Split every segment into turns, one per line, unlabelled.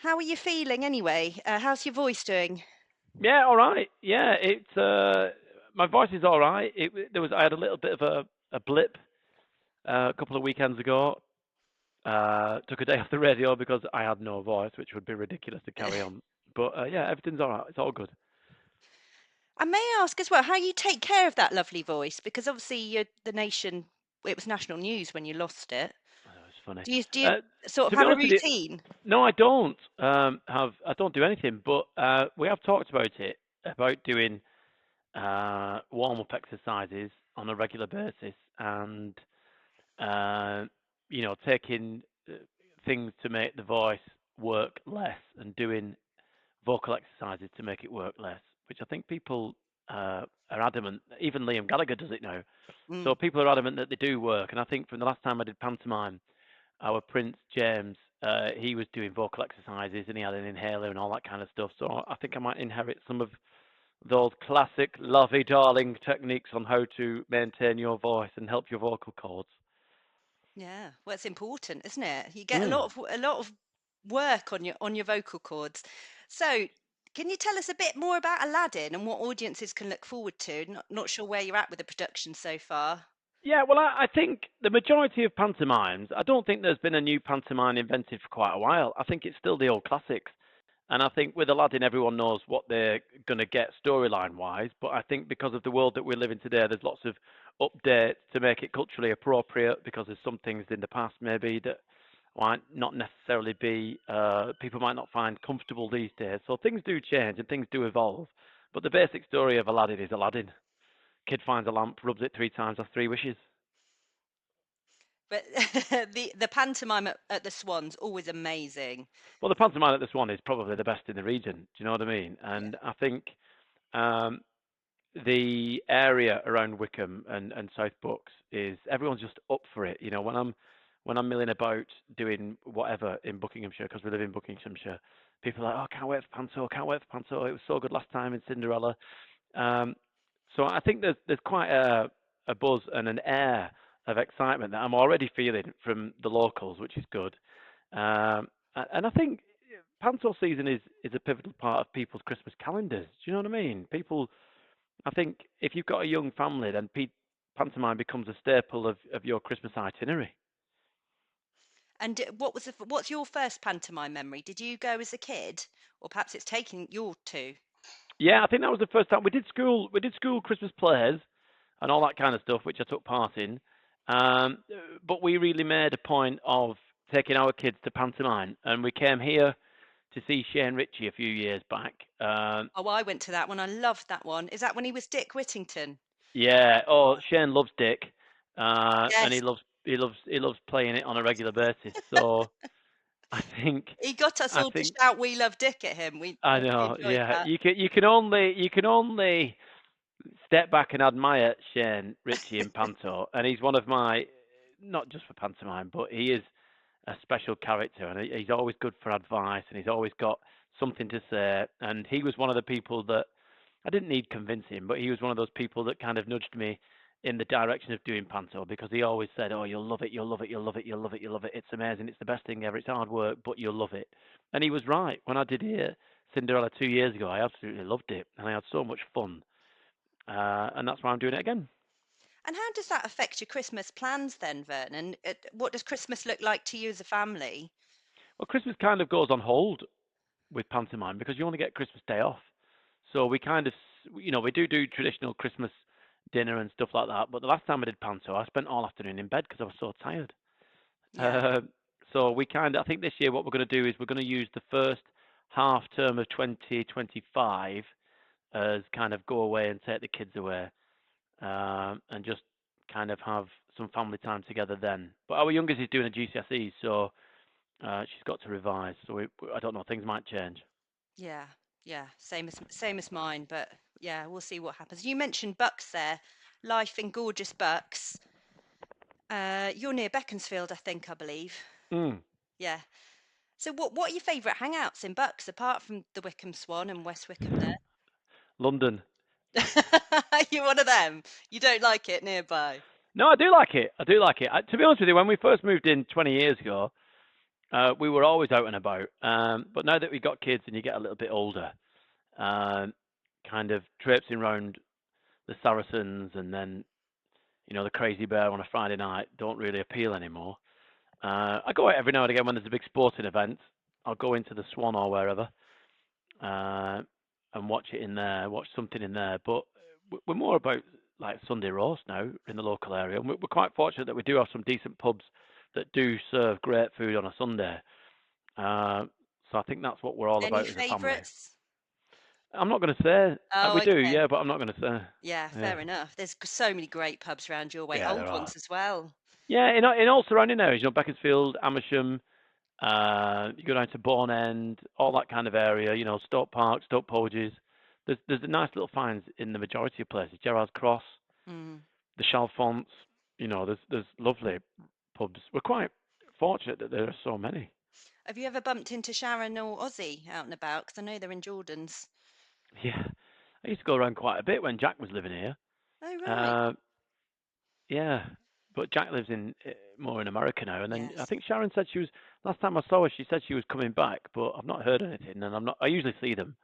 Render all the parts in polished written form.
How are you feeling anyway? How's your voice doing?
Yeah, all right. Yeah, it's my voice is all right. I had a little bit of a blip a couple of weekends ago. Took a day off the radio because I had no voice, which would be ridiculous to carry on. But yeah, everything's all right. It's all good.
And may I ask as well how you take care of that lovely voice? Because obviously it was national news when you lost it.
I know, it's funny.
Do you
Uh,
sort of
to be
have a
honest with you,
routine?
no, I don't I don't do anything. But we have talked about doing warm up exercises on a regular basis, and uh, taking things to make the voice work less and doing vocal exercises to make it work less, which I think people are adamant. Even Liam Gallagher does it now. So
Mm,
people are adamant that they do work. And I think from the last time I did pantomime, our Prince James, he was doing vocal exercises and he had an inhaler and all that kind of stuff. So I think I might inherit some of those classic lovey darling techniques on how to maintain your voice and help your vocal cords.
yeah, well, it's important, isn't it? You get
Mm.
a lot of work on your vocal cords. So, can you tell us a bit more about Aladdin and what audiences can look forward to? Not sure where you're at with the production so far.
Yeah, well, I think the majority of pantomimes, I don't think there's been a new pantomime invented for quite a while. I think it's still the old classics. And I think with Aladdin, everyone knows what they're going to get storyline wise. But I think because of the world that we live in today, there's lots of updates to make it culturally appropriate because there's some things in the past maybe that might not necessarily be, people might not find comfortable these days. So things do change and things do evolve. But the basic story of Aladdin is Aladdin. Kid finds a lamp, rubs it 3 times, has 3 wishes.
But the pantomime at the Swan's always amazing.
Well, the pantomime at this one is probably the best in the region. Do you know what I mean?
Yeah.
And I think um, the area around Wycombe and South Bucks is everyone's just up for it. You know, when I'm milling about doing whatever in Buckinghamshire because we live in Buckinghamshire, people are like, "Oh, can't wait for Panto! Can't wait for Panto! It was so good last time in Cinderella." Um, so I think there's quite a buzz and an air of excitement that I'm already feeling from the locals, which is good. And I think Panto season is a pivotal part of people's Christmas calendars. Do you know what I mean? People, I think if you've got a young family, then pantomime becomes a staple of your Christmas itinerary.
And what's your first pantomime memory? Did you go as a kid, or perhaps it's taking your two?
Yeah, I think that was the first time we did school Christmas plays and all that kind of stuff, which I took part in. Um, but we really made a point of taking our kids to pantomime, and we came here to see Shane Ritchie a few years back.
Oh, I went to that one. I loved that one. Is that when he was Dick Whittington?
Yeah. Oh, Shane loves Dick, and he
Yes,
loves he loves he loves playing it on a regular basis. So I think
he got us
I
all to
think
shout "We love Dick" at him.
I
We really
know.
enjoyed
Yeah,
that.
you can only step back and admire Shane Ritchie in Panto, and he's one of my not just for pantomime, but he is a special character, and he's always good for advice, and he's always got something to say. And he was one of the people that I didn't need convincing, but he was one of those people that kind of nudged me in the direction of doing panto because he always said, "Oh, you'll love it, you'll love it, you'll love it, you'll love it, you'll love it. It's amazing, it's the best thing ever. It's hard work, but you'll love it." And he was right. When I did hear Cinderella 2 years ago, I absolutely loved it, and I had so much fun. And that's why I'm doing it again.
And how does that affect your Christmas plans then, Vernon? What does Christmas look like to you as a family?
Well, Christmas kind of goes on hold with pantomime because you only get Christmas Day off. So we kind of, we do traditional Christmas dinner and stuff like that. But the last time I did panto, I spent all afternoon in bed because I was so tired.
Yeah.
Uh, so I think this year what we're going to do is we're going to use the first half term of 2025 as kind of go away and take the kids away, and just kind of have some family time together then. But our youngest is doing a GCSE, so she's got to revise. So I don't know, things might change.
Yeah, yeah, same as mine, but yeah, we'll see what happens. You mentioned Bucks there, life in gorgeous Bucks. You're near Beaconsfield, I think, I believe.
Mm.
Yeah. So what are your favourite hangouts in Bucks apart from the Wycombe Swan and West Wycombe there?
London.
You're one of them. You don't like it nearby.
No, I do like it. I do like it. To be honest with you, when we first moved in 20 years ago, We were always out and about, but now that we've got kids and you get a little bit older, um, kind of traipsing around the Saracens and then the Crazy Bear on a Friday night don't really appeal anymore. I go out every now and again when there's a big sporting event. I'll go into the Swan or wherever uh, and watch it in there, watch something in there. But we're more about like Sunday roast now in the local area. And we're quite fortunate that we do have some decent pubs that do serve great food on a Sunday. Uh, so I think that's what we're all
Any
about as a family.
favourites?
I'm not going to say
Oh,
we do,
okay.
yeah, but I'm not going to say.
Yeah,
Yeah,
fair enough. There's so many great pubs around your way,
yeah, there
old
are.
ones as well.
Yeah, in all surrounding areas, Beaconsfield, Amersham, you go down to Bourne End, all that kind of area. Stoke Park, Stoke Poges. There's nice little finds in the majority of places. Gerrard's Cross,
Mm.
the Chalfonts. There's lovely pubs. We're quite fortunate that there are so many.
Have you ever bumped into Sharon or Ozzy out and about? Because I know they're in Jordan's.
Yeah, I used to go around quite a bit when Jack was living here.
Oh, right.
Uh, yeah, but Jack lives in more in America now. And then I
Yes.
think Sharon said she was last time I saw her. She said she was coming back, but I've not heard anything. And I'm not. I usually see them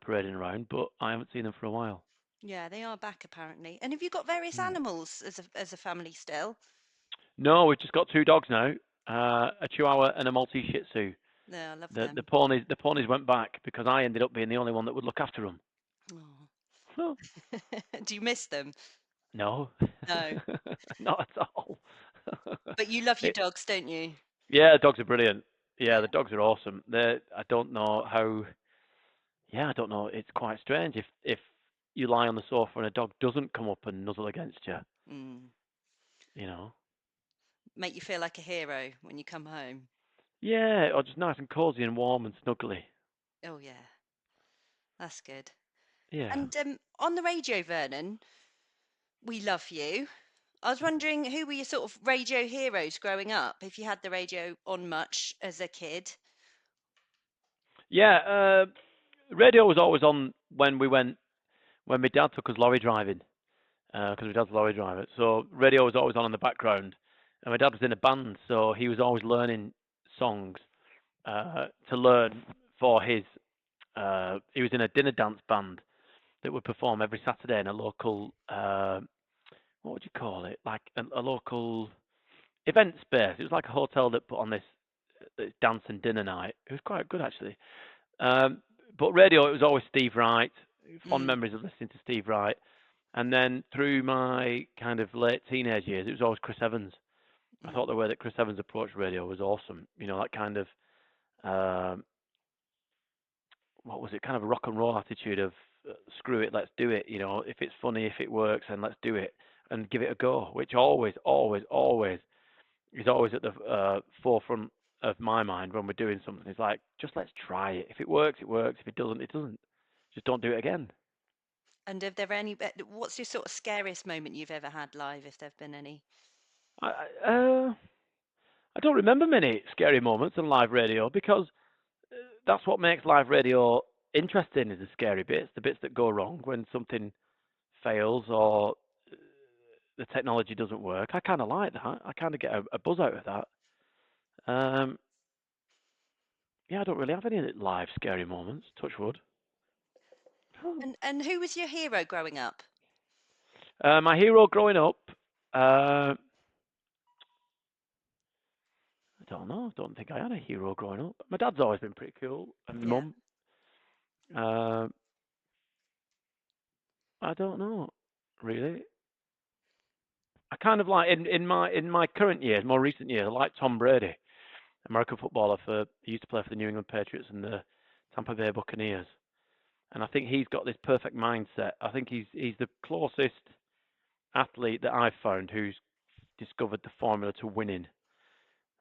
parading around, but I haven't seen them for a while.
Yeah, they are back apparently. And have you got various
Hmm.
animals as a family still?
No, we've just got two dogs now, a Chihuahua and a Maltese Shih Tzu.
No, I love
The
them.
ponies went back because I ended up being the only one that would look after them.
Oh.
Huh.
Do you miss them?
No,
No.
not at all.
But you love your
It,
dogs, don't you?
yeah, dogs are brilliant. Yeah,
Yeah.
the dogs are awesome. I don't know how. Yeah, I don't know. It's quite strange if you lie on the sofa and a dog doesn't come up and nuzzle against you.
Mm.
You know.
Make you feel like a hero when you come home.
Yeah, or just nice and cozy and warm and snuggly.
Oh, yeah. That's good.
Yeah.
And on the radio, Vernon, we love you. I was wondering who were your sort of radio heroes growing up, if you had the radio on much as a kid.
Yeah, radio was always on when my dad took us lorry driving, because my dad's a lorry driver. So radio was always on in the background, and my dad was in a band, so he was always learning songs to learn for his. He was in a dinner dance band that would perform every Saturday in a local. What would you call it? Like a local event space. It was like a hotel that put on this dance and dinner night. It was quite good actually. Um, but radio, it was always Steve Wright. Fond
Mm,
memories of listening to Steve Wright. And then through my kind of late teenage years, it was always Chris Evans. I thought
mm.
the way that Chris Evans approached radio was awesome. That kind of um, what was it? Kind of a rock and roll attitude of screw it, let's do it. If it's funny, if it works, then let's do it and give it a go. Which always, always, always is always at the forefront of my mind when we're doing something. It's like just let's try it. If it works, it works. If it doesn't, it doesn't. Just don't do it again.
And have there any, what's your sort of scariest moment you've ever had live, if there've been any?
I don't remember many scary moments on live radio because that's what makes live radio interesting is the scary bits, the bits that go wrong when something fails or the technology doesn't work. I kind of like that. I kind of get a buzz out of that. Um, yeah, I don't really have any live scary moments. Touch wood.
And who was your hero growing up?
My hero growing up, uh, I don't know. I don't think I had a hero growing up. My dad's always been pretty cool, and my
Yeah.
mum. Uh, I don't know, really. I kind of like in my current years, more recent years, I like Tom Brady, American footballer he used to play for the New England Patriots and the Tampa Bay Buccaneers, and I think he's got this perfect mindset. I think he's the closest athlete that I've found who's discovered the formula to winning,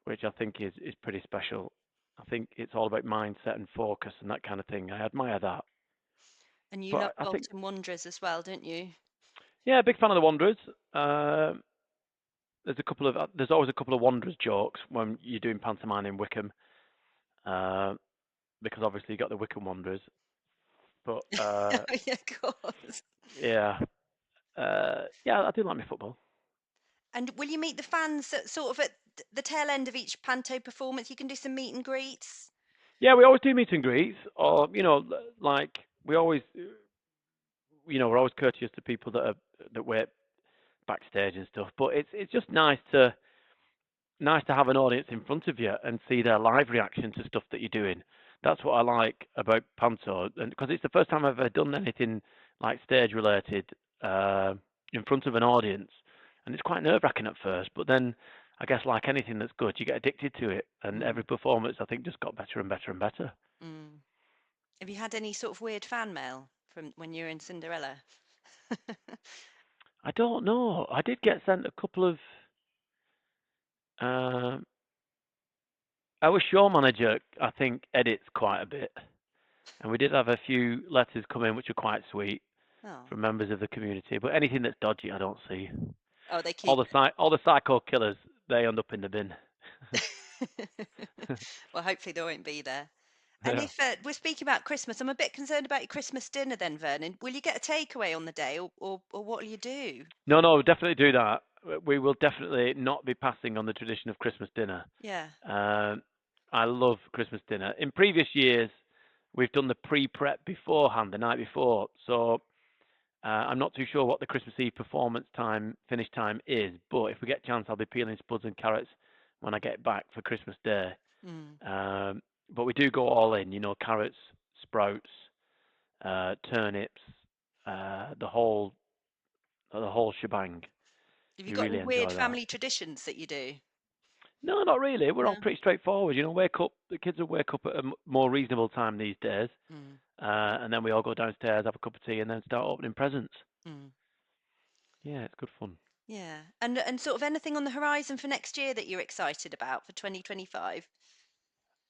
which I think is pretty special. I think it's all about mindset and focus and that kind of thing. I admire that.
And you love
But I think,
Bolton Wanderers as well, don't you?
yeah, big fan of the Wanderers. There's always a couple of Wanderers jokes when you're doing pantomime in Wycombe, uh, because obviously you got the Wycombe Wanderers. But
Yeah, of course.
yeah, yeah, I do like my football.
And will you meet the fans at sort of at the tail end of each Panto performance, you can do some meet and greets.
Yeah, we always do meet and greets, or like we always, we're always courteous to people that wait backstage and stuff. But it's just nice to have an audience in front of you and see their live reaction to stuff that you're doing. That's what I like about Panto, and because it's the first time I've ever done anything like stage related uh, in front of an audience, and it's quite nerve wracking at first. But then, I guess like anything that's good, you get addicted to it, and
Mm,
every performance I think just got better and better and better.
mm. Have you had any sort of weird fan mail from when you were in Cinderella?
I don't know. I did get sent a couple of. Uh, our show manager, I think, edits quite a bit, and we did have a few letters come in which are quite sweet
Oh,
from members of the community. But anything that's dodgy, I don't see.
oh, they
All
keep
the all the psycho killers, they end up in the bin.
well, hopefully they won't be there. And
Yeah.
if we're speaking about Christmas, I'm a bit concerned about your Christmas dinner then, Vernon. Will you get a takeaway on the day, or what will you do?
No, no, definitely do that. We will definitely not be passing on the tradition of Christmas dinner.
Yeah.
Um, I love Christmas dinner. In previous years, we've done the pre-prep beforehand, the night before. So I'm not too sure what the Christmas Eve performance time, finish time is. But if we get a chance, I'll be peeling spuds and carrots when I get back for Christmas Day.
Mm.
Um, but we do go all in, carrots, sprouts, turnips, the whole shebang.
Have you
We
got any
really
weird
enjoy that.
family traditions that you do?
No, not really. We're all
No.
pretty straightforward. Wake up. The kids will wake up at a more reasonable time these days,
Mm.
and then we all go downstairs, have a cup of tea, and then start opening presents.
Mm.
Yeah, it's good fun.
Yeah. And sort of anything on the horizon for next year that you're excited about for 2025?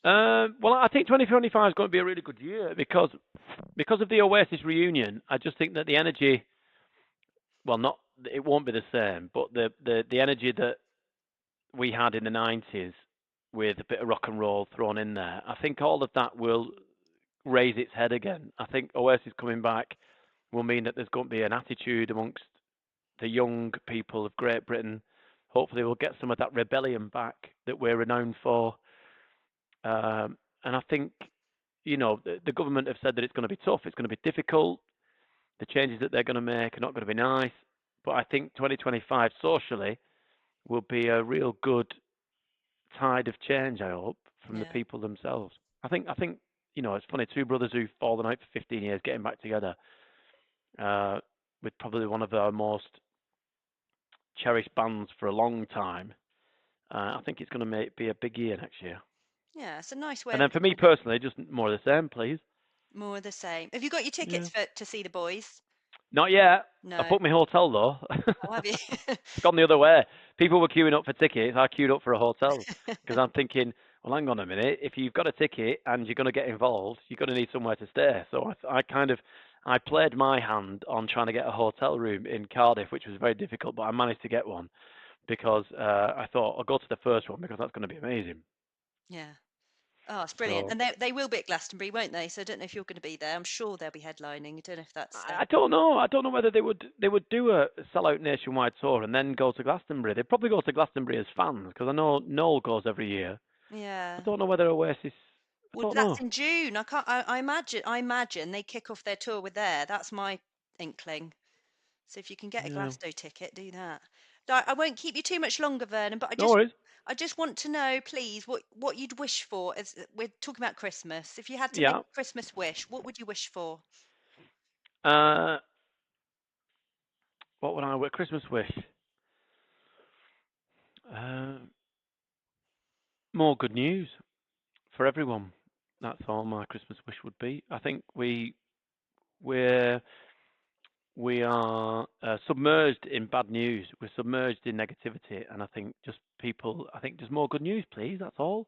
Well, I think 2025 is going to be a really good year because of the Oasis reunion. I just think that the energy, well, not it won't be the same, but the energy that we had in the 90s with a bit of rock and roll thrown in there, I think all of that will raise its head again. I think Oasis coming back will mean that there's going to be an attitude amongst the young people of Great Britain. Hopefully, we'll get some of that rebellion back that we're renowned for. And I think, the government have said that it's going to be tough, it's going to be difficult. The changes that they're going to make are not going to be nice. But I think 2025 socially will be a real good tide of change, I hope, from the
Yeah.
people themselves. I think, it's funny, two brothers who've fallen out for 15 years getting back together uh, with probably one of our most cherished bands for a long time. I think it's going to be a big year next year.
Yeah. It's a nice way
And
of
then for me
looking at it.
personally, just more of the same, please.
More of the same. Have you got your tickets
Yeah.
for to see the boys?
Not yet. I
No.
booked my hotel though.
Oh, have you?
It's gone the other way. People were queuing up for tickets. I queued up for a hotel because I'm thinking, well, hang on a minute. If you've got a ticket and you're going to get involved, you're going to need somewhere to stay. So I played my hand on trying to get a hotel room in Cardiff, which was very difficult, but I managed to get one because I thought I'll go to the first one because that's going to be amazing.
Yeah. Oh, it's brilliant.
So
And they will be at Glastonbury, won't they? So I don't know if you're going to be there. I'm sure they'll be headlining. I don't know if that's
I don't know. I don't know whether they would do a sell-out nationwide tour and then go to Glastonbury. They'd probably go to Glastonbury as fans because I know Noel goes every year. I
yeah.
don't know whether Oasis. I
Well,
don't
that's
know.
in June. I can't. I imagine they kick off their tour with there. That's my inkling. So if you can get a
Yeah.
Glasgow ticket, do that. I won't keep you too much longer, Vernon. But
No worries.
I just want to know, please, what you'd wish for. As we're talking about Christmas, if you had to make
Yeah.
a Christmas wish, what would you wish for?
Uh, what would I wish? Christmas wish? Uh, more good news for everyone. That's all my Christmas wish would be. I think we're we are submerged in bad news. We're submerged in negativity, and I think just people. I think just more good news, please. That's all.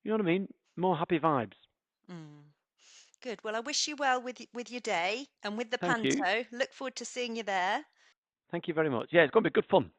You know what I mean? More happy vibes.
Mm, good. Well, I wish you well with your day and with the
Thank you.
panto. Look forward to seeing you there.
Thank you very much. Yeah, it's going to be good fun.